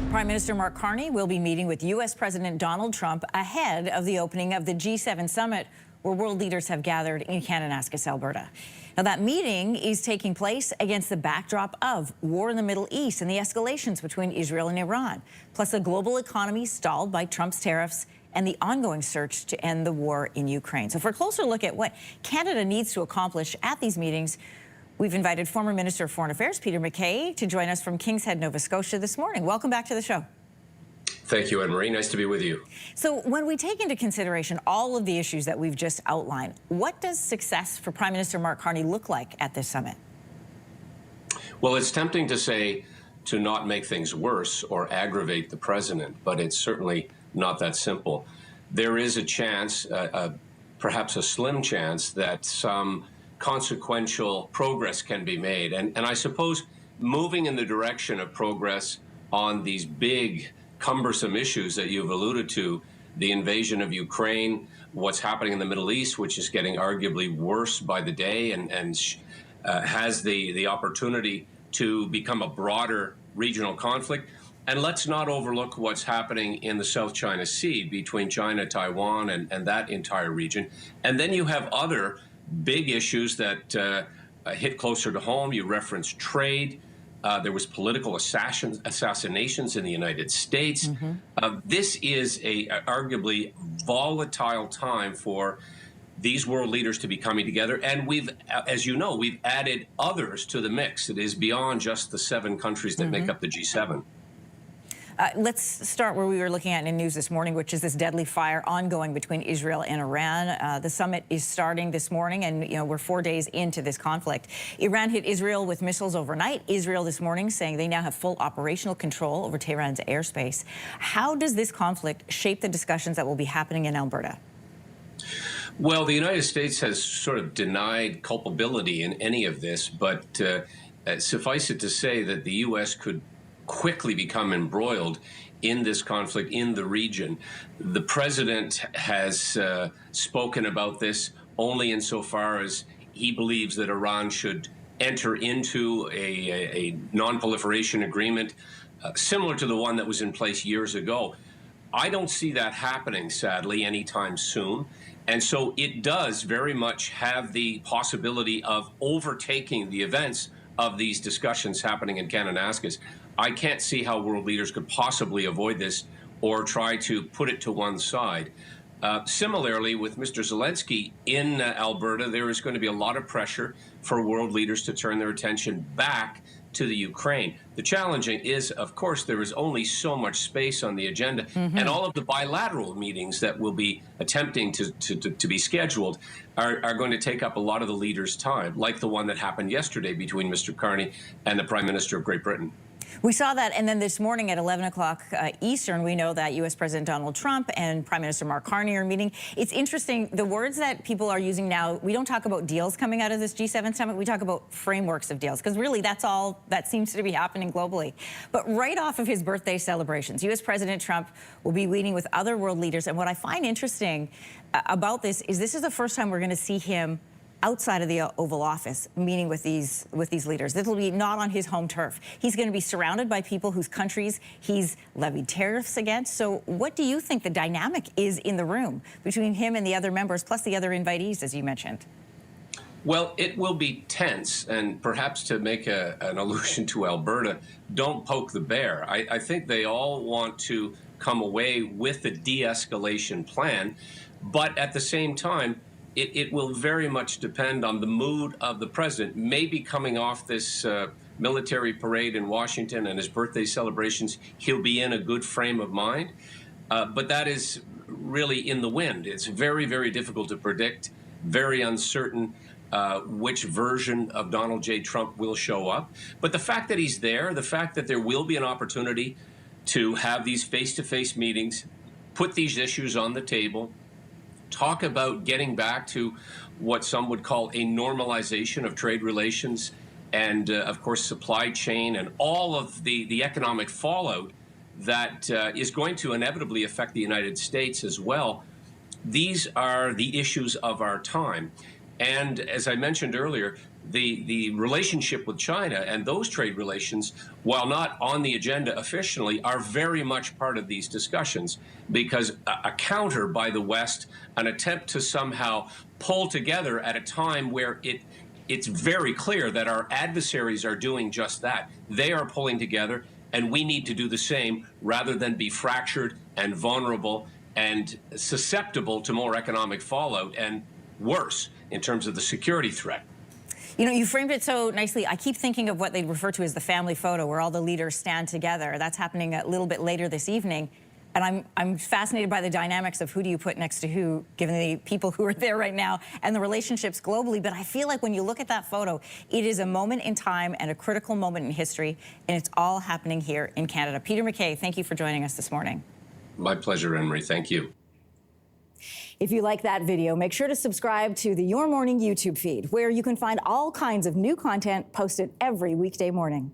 Prime Minister Mark Carney will be meeting with U.S. President Donald Trump ahead of the opening of the G7 summit, where world leaders have gathered in Kananaskis, Alberta. Now, that meeting is taking place against the backdrop of war in the Middle East and the escalations between Israel and Iran, plus a global economy stalled by Trump's tariffs and the ongoing search to end the war in Ukraine. So for a closer look at what Canada needs to accomplish at these meetings, we've invited former Minister of Foreign Affairs, Peter McKay, to join us from King's Head, Nova Scotia this morning. Welcome back to the show. Thank you, Anne-Marie. Nice to be with you. So when we take into consideration all of the issues that we've just outlined, what does success for Prime Minister Mark Carney look like at this summit? Well, it's tempting to say to not make things worse or aggravate the president, but it's certainly not that simple. There is a chance, perhaps a slim chance, that some consequential progress can be made. And I suppose moving in the direction of progress on these big, cumbersome issues that you've alluded to, the invasion of Ukraine, what's happening in the Middle East, which is getting arguably worse by the day and has the opportunity to become a broader regional conflict. And let's not overlook what's happening in the South China Sea between China, Taiwan, and that entire region. And then you have other big issues that hit closer to home. You referenced trade. There was political assassinations in the United States. This is a arguably volatile time for these world leaders to be coming together. And we've, as you know, we've added others to the mix. It is beyond just the 7 countries that make up the G7. Let's start where we were looking at in news this morning, which is this deadly fire ongoing between Israel and Iran. The summit is starting this morning, and we're 4 days into this conflict. Iran hit Israel with missiles overnight. Israel this morning saying they now have full operational control over Tehran's airspace. How does this conflict shape the discussions that will be happening in Alberta? Well, the United States has sort of denied culpability in any of this, but suffice it to say that the U.S. could quickly become embroiled in this conflict in the region. The president has spoken about this only insofar as he believes that Iran should enter into a non-proliferation agreement similar to the one that was in place years ago. I don't see that happening, sadly, anytime soon. And so it does very much have the possibility of overtaking the events of these discussions happening in Kananaskis. I can't see how world leaders could possibly avoid this or try to put it to one side. Similarly, with Mr. Zelensky in Alberta, there is going to be a lot of pressure for world leaders to turn their attention back to the Ukraine. The challenging is, of course, there is only so much space on the agenda, and all of the bilateral meetings that will be attempting to be scheduled are going to take up a lot of the leaders' time, like the one that happened yesterday between Mr. Carney and the Prime Minister of Great Britain. We saw that, and then this morning at 11 o'clock Eastern, we know that U.S. President Donald Trump and Prime Minister Mark Carney are meeting. It's interesting, the words that people are using now, we don't talk about deals coming out of this G7 summit, we talk about frameworks of deals, because really that's all that seems to be happening globally. But right off of his birthday celebrations, U.S. President Trump will be meeting with other world leaders, and what I find interesting about this is the first time we're going to see him outside of the Oval Office, meeting with these leaders. This will be not on his home turf. He's going to be surrounded by people whose countries he's levied tariffs against. So what do you think the dynamic is in the room between him and the other members, plus the other invitees, as you mentioned? Well, it will be tense, and perhaps to make an allusion to Alberta, don't poke the bear. I think they all want to come away with a de-escalation plan, but at the same time, it will very much depend on the mood of the president. Maybe coming off this military parade in Washington and his birthday celebrations, he'll be in a good frame of mind. But that is really in the wind. It's very, very difficult to predict, very uncertain which version of Donald J. Trump will show up. But the fact that he's there, the fact that there will be an opportunity to have these face-to-face meetings, put these issues on the table, talk about getting back to what some would call a normalization of trade relations and, of course, supply chain and all of the economic fallout that is going to inevitably affect the United States as well. These are the issues of our time. And as I mentioned earlier, the relationship with China and those trade relations, while not on the agenda officially, are very much part of these discussions, because a counter by the West, an attempt to somehow pull together at a time where it's very clear that our adversaries are doing just that. They are pulling together, and we need to do the same rather than be fractured and vulnerable and susceptible to more economic fallout and worse in terms of the security threat. You know, you framed it so nicely. I keep thinking of what they refer to as the family photo, where all the leaders stand together. That's happening a little bit later this evening. And I'm fascinated by the dynamics of who do you put next to who, given the people who are there right now and the relationships globally. But I feel like when you look at that photo, it is a moment in time and a critical moment in history, and it's all happening here in Canada. Peter McKay, thank you for joining us this morning. My pleasure, Anne-Marie. Thank you. If you like that video, make sure to subscribe to the Your Morning YouTube feed, where you can find all kinds of new content posted every weekday morning.